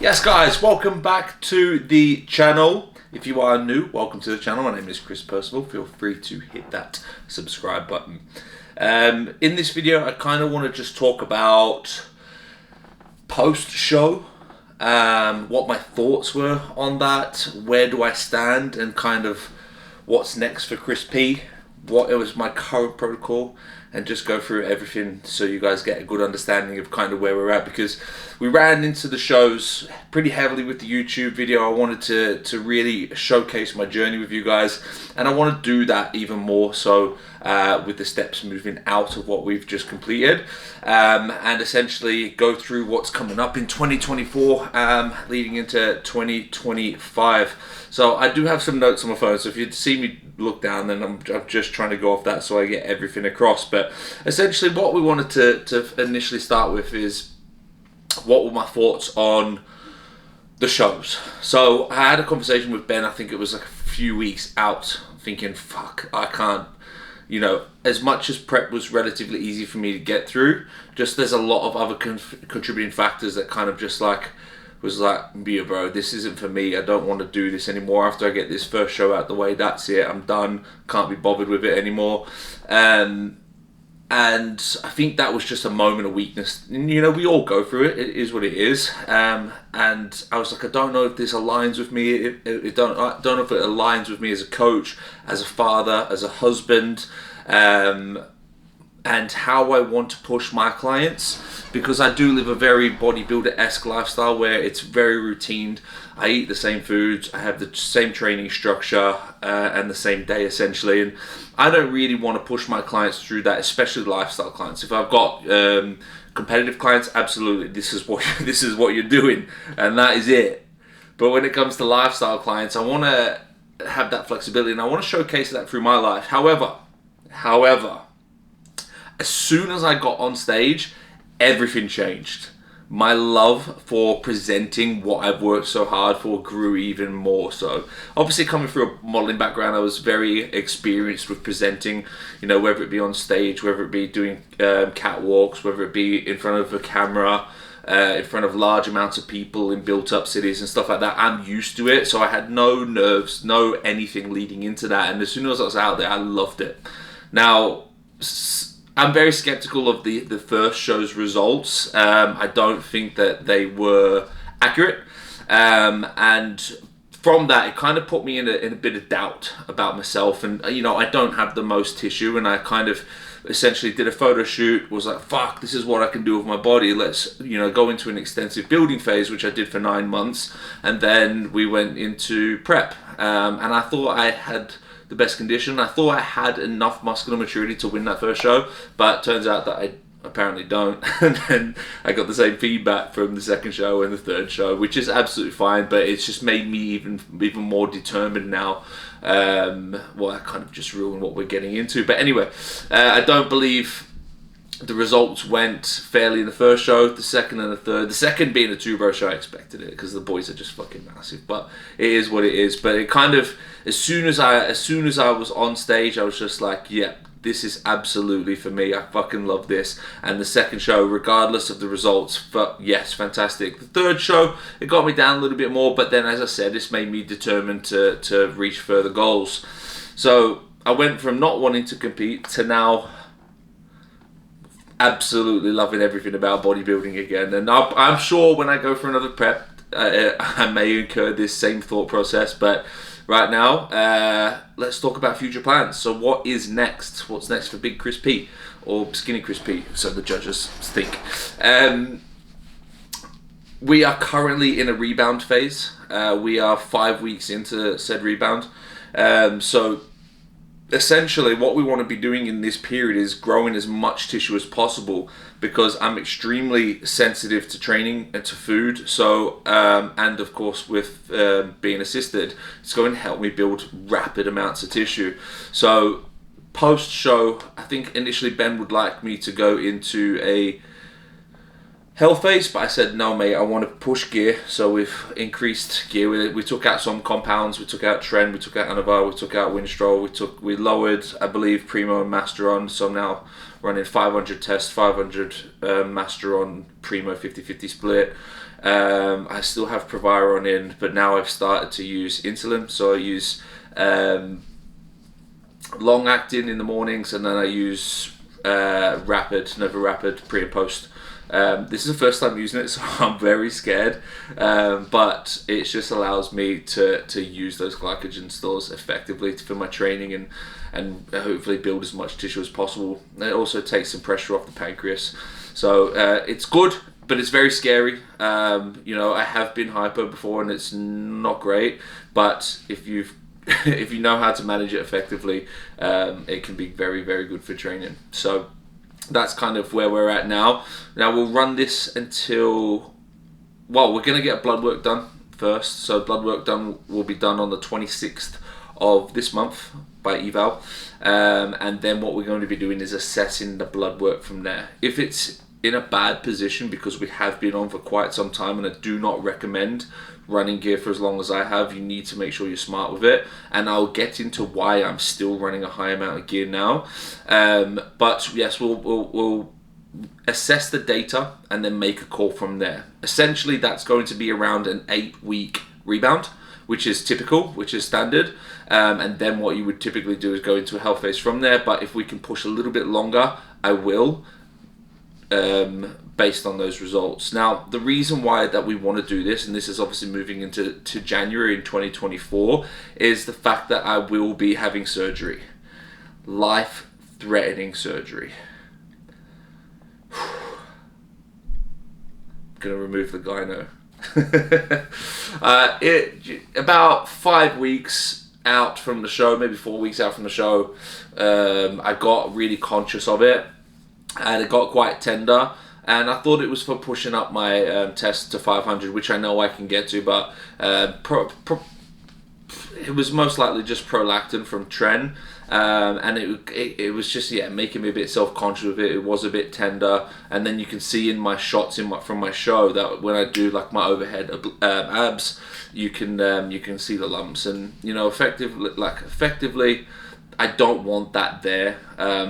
Yes guys, welcome back to the channel. If you are new, welcome to the channel. My name is Chris Percival. Feel free to hit that subscribe button. In this video, I kind of want to just talk about post-show, what my thoughts were on that, where do I stand, and kind of what's next for Chris P, what it was my current protocol, and just go through everything so you guys get a good understanding of kind of where we're at, because we ran into the shows pretty heavily with the YouTube video. I wanted to really showcase my journey with you guys, and I want to do that even more so with the steps moving out of what we've just completed, and essentially go through what's coming up in 2024 leading into 2025. So I do have some notes on my phone, so if you see me look down, then I'm just trying to go off that so I get everything across. But essentially what we wanted to initially start with is what were my thoughts on the shows. So I had a conversation with Ben, I think it was like a few weeks out, thinking, fuck, I can't, you know, as much as prep was relatively easy for me to get through, just there's a lot of other contributing factors that kind of just like, was like, yeah bro, this isn't for me, I don't want to do this anymore. After I get this first show out the way, that's it, I'm done, can't be bothered with it anymore. And I think that was just a moment of weakness. And, you know, we all go through it, it is what it is. And I was like, I don't know if this aligns with me, I don't know if it aligns with me as a coach, as a father, as a husband, and how I want to push my clients, because I do live a very bodybuilder-esque lifestyle where it's very routine. I eat the same foods, I have the same training structure and the same day essentially, and I don't really want to push my clients through that, especially lifestyle clients. If I've got competitive clients, absolutely, this is what you're doing, and that is it. But when it comes to lifestyle clients, I want to have that flexibility, and I want to showcase that through my life. However, as soon as I got on stage, everything changed. My love for presenting what I've worked so hard for grew even more so. Obviously, coming through a modeling background, I was very experienced with presenting, you know, whether it be on stage, whether it be doing catwalks, whether it be in front of a camera, in front of large amounts of people in built-up cities and stuff like that. I'm used to it, so I had no nerves, no anything leading into that. And as soon as I was out there, I loved it. Now, I'm very skeptical of the first show's results. I don't think that they were accurate. And from that, it kind of put me in a bit of doubt about myself. And, you know, I don't have the most tissue, and I kind of essentially did a photo shoot, was like, fuck, this is what I can do with my body. Let's, you know, go into an extensive building phase, which I did for 9 months. And then we went into prep. And I thought I had the best condition. I thought I had enough muscular maturity to win that first show, but turns out that I apparently don't. And then I got the same feedback from the second show and the third show, which is absolutely fine, but it's just made me even more determined now. Well, I kind of just ruined what we're getting into, but anyway, I don't believe the results went fairly in the first show, the second and the third. The second being a 2-bro show, I expected it because the boys are just fucking massive, but it is what it is. But it kind of, as soon as I was on stage, I was just like, yeah, this is absolutely for me. I fucking love this. And the second show, regardless of the results, yes, fantastic. The third show, it got me down a little bit more, but then, as I said, this made me determined to reach further goals. So I went from not wanting to compete to now absolutely loving everything about bodybuilding again. And I'm sure when I go for another prep, I may incur this same thought process, but right now, let's talk about future plans. So what is next? What's next for Big Chris P, or Skinny Chris P, so the judges think. We are currently in a rebound phase. We are 5 weeks into said rebound. So essentially what we want to be doing in this period is growing as much tissue as possible, because I'm extremely sensitive to training and to food. So and of course with being assisted, it's going to help me build rapid amounts of tissue. So post show, I think initially Ben would like me to go into a health phase, but I said, no, mate, I want to push gear. So we've increased gear. We took out some compounds. We took out Trend. We took out Anavar. We took out Winstrol. We lowered, I believe, Primo and Master on. So I'm now running 500 test, 500 Master on Primo 50-50 split. I still have Proviron in, but now I've started to use insulin. So I use long acting in the mornings, and then I use Nova Rapid pre and post. This is the first time using it, so I'm very scared, but it just allows me to use those glycogen stores effectively for my training and hopefully build as much tissue as possible. It also takes some pressure off the pancreas, so it's good, but it's very scary. I have been hypo before and it's not great, but if you know how to manage it effectively, it can be very, very good for training. So that's kind of where we're at now. Now we'll run this until, well, we're going to get blood work done first. So blood work done will be done on the 26th of this month by eval. And then what we're going to be doing is assessing the blood work from there. If it's in a bad position, because we have been on for quite some time, and I do not recommend running gear for as long as I have, you need to make sure you're smart with it, and I'll get into why I'm still running a high amount of gear now. But yes, we'll assess the data and then make a call from there. Essentially, that's going to be around an 8-week rebound, which is typical, which is standard. And then what you would typically do is go into a health phase from there. But if we can push a little bit longer, I will, based on those results. Now, the reason why that we want to do this, and this is obviously moving into January in 2024, is the fact that I will be having surgery. Life-threatening surgery. I'm going to remove the gyno. About 5 weeks out from the show, maybe 4 weeks out from the show, I got really conscious of it, and it got quite tender, and I thought it was for pushing up my test to 500, which I know I can get to, but it was most likely just prolactin from Tren, and it was just, yeah, making me a bit self-conscious with it. It was a bit tender, and then you can see in my shots from my show that when I do like my overhead abs, you can see the lumps, and effectively I don't want that there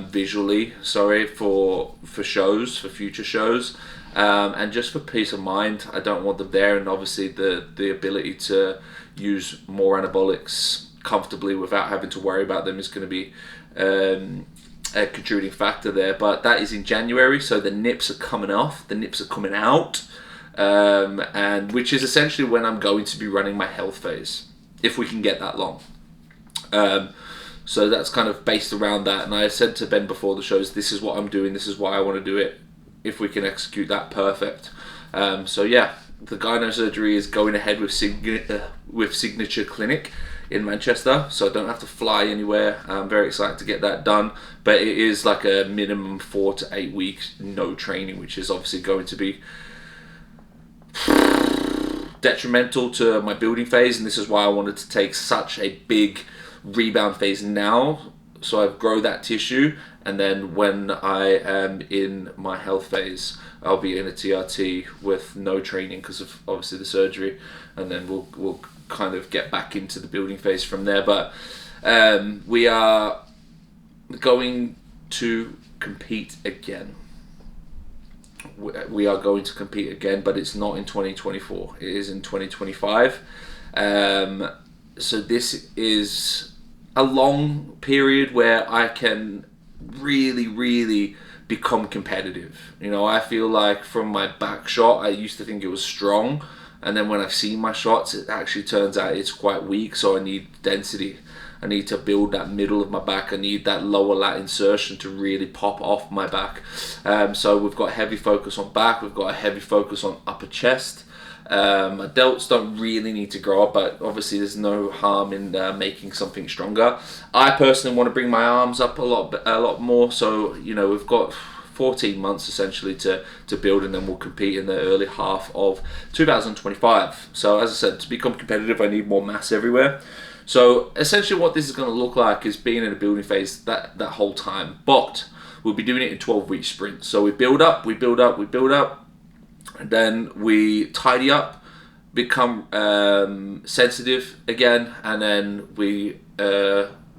visually, for shows, for future shows, and just for peace of mind, I don't want them there. And obviously the ability to use more anabolics comfortably without having to worry about them is going to be a contributing factor there. But that is in January, so the nips are coming off, the nips are coming out, and which is essentially when I'm going to be running my health phase, if we can get that long. So that's kind of based around that, and I said to Ben before the shows, this is what I'm doing, this is why I want to do it. If we can execute that, perfect. So yeah, the gyno surgery is going ahead with Signature Clinic in Manchester, so I don't have to fly anywhere. I'm very excited to get that done, but it is like a minimum 4 to 8 weeks no training, which is obviously going to be detrimental to my building phase, and this is why I wanted to take such a big rebound phase now, so I grow that tissue, and then when I am in my health phase, I'll be in a TRT with no training because of obviously the surgery, and then we'll kind of get back into the building phase from there. But we are going to compete again. We are going to compete again, but it's not in 2024. It is in 2025. So this is a long period where I can really, really become competitive. I feel like from my back shot, I used to think it was strong, and then when I've seen my shots, it actually turns out it's quite weak, so I need density. I need to build that middle of my back. I need that lower lat insertion to really pop off my back. So we've got a heavy focus on back, we've got a heavy focus on upper chest. My delts don't really need to grow up, but obviously there's no harm in making something stronger. I personally want to bring my arms up a lot more, so we've got 14 months essentially to build, and then we'll compete in the early half of 2025. So as I said, to become competitive, I need more mass everywhere. So essentially what this is going to look like is being in a building phase that whole time, but we'll be doing it in 12-week sprints. So we build up, we build up, we build up, And then we tidy up, become sensitive again, and then we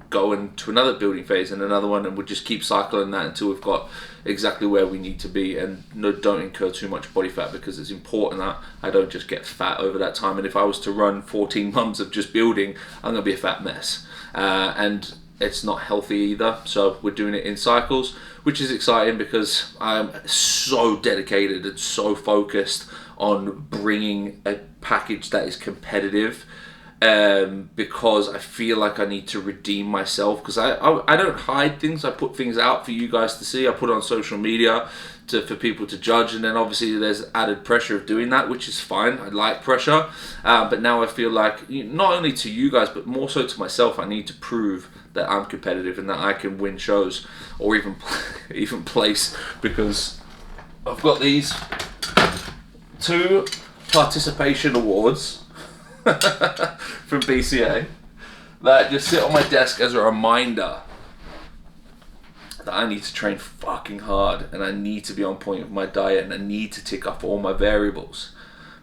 go into another building phase and another one, and we'll just keep cycling that until we've got exactly where we need to be, and don't incur too much body fat, because it's important that I don't just get fat over that time. And if I was to run 14 months of just building, I'm gonna be a fat mess, and it's not healthy either. So we're doing it in cycles, which is exciting because I'm so dedicated and so focused on bringing a package that is competitive, because I feel like I need to redeem myself, because I don't hide things. I put things out for you guys to see. I put it on social media for people to judge, and then obviously there's added pressure of doing that, which is fine. I like pressure, but now I feel like, not only to you guys but more so to myself, I need to prove that I'm competitive and that I can win shows, or even place, because I've got these 2 participation awards from BCA that just sit on my desk as a reminder that I need to train fucking hard, and I need to be on point with my diet, and I need to tick off all my variables,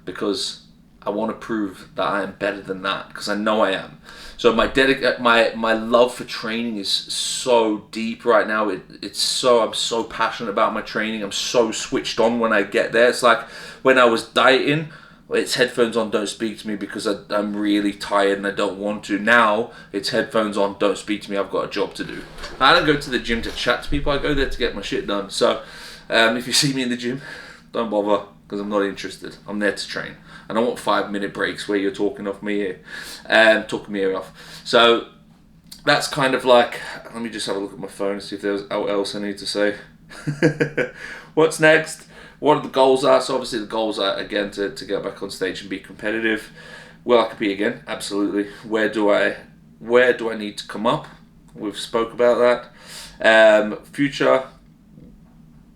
because I want to prove that I am better than that, because I know I am. So my love for training is so deep right now. I'm so passionate about my training. I'm so switched on when I get there. It's like when I was dieting, it's headphones on, don't speak to me, because I'm really tired and I don't want to. Now it's headphones on, don't speak to me, I've got a job to do. I don't go to the gym to chat to people, I go there to get my shit done. So if you see me in the gym, don't bother, because I'm not interested. I'm there to train. I don't want 5-minute breaks where you're talking off me ear, talking me ear off. So that's kind of like, let me just have a look at my phone and see if there's what else I need to say. What's next? What the goals are. So obviously the goals are, again, to get back on stage and be competitive. Where I could be again, absolutely. Where do I need to come up? We've spoke about that. Future,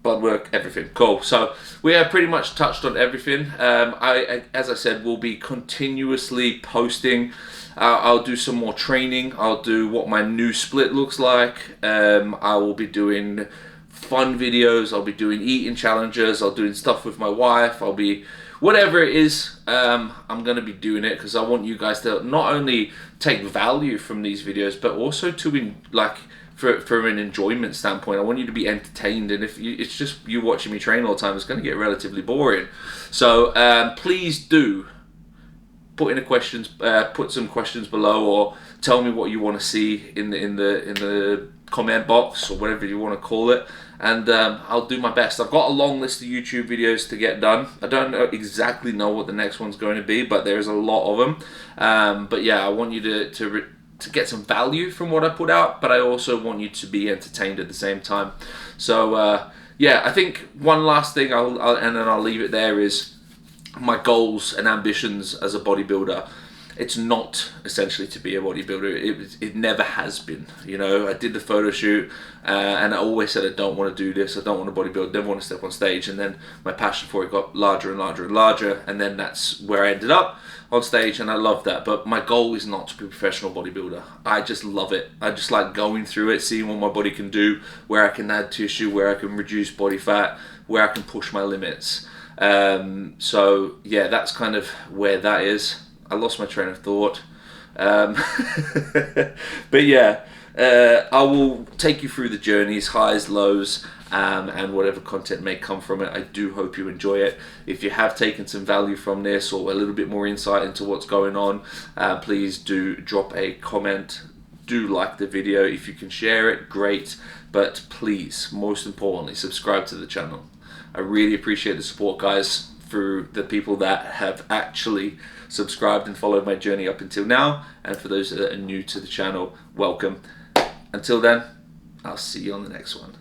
blood work, everything. Cool. So we have pretty much touched on everything. As I said, we'll be continuously posting. I'll do some more training. I'll do what my new split looks like. I will be doing fun videos. I'll be doing eating challenges. I'll be doing stuff with my wife. I'll be whatever it is. I'm gonna be doing it because I want you guys to not only take value from these videos, but also to from an enjoyment standpoint. I want you to be entertained, and if it's just you watching me train all the time, it's going to get relatively boring. So please do put some questions below, or tell me what you want to see in the comment box, or whatever you want to call it, and I'll do my best. I've got a long list of YouTube videos to get done. I don't exactly know what the next one's going to be, but there's a lot of them. But yeah, I want you to get some value from what I put out, but I also want you to be entertained at the same time. So yeah, I think one last thing, and then I'll leave it there, is my goals and ambitions as a bodybuilder. It's not essentially to be a bodybuilder. It never has been. You know, I did the photo shoot, and I always said I don't want to do this. I don't want to bodybuild. Never want to step on stage. And then my passion for it got larger and larger and larger. And then that's where I ended up on stage, and I love that. But my goal is not to be a professional bodybuilder. I just love it. I just like going through it, seeing what my body can do, where I can add tissue, where I can reduce body fat, where I can push my limits. So yeah, that's kind of where that is. I lost my train of thought. But yeah, I will take you through the journeys, highs, lows, and whatever content may come from it. I do hope you enjoy it. If you have taken some value from this, or a little bit more insight into what's going on, please do drop a comment. Do like the video. If you can share it, great. But please, most importantly, subscribe to the channel. I really appreciate the support, guys, through the people that have actually subscribed and followed my journey up until now, and for those that are new to the channel, welcome. Until then, I'll see you on the next one.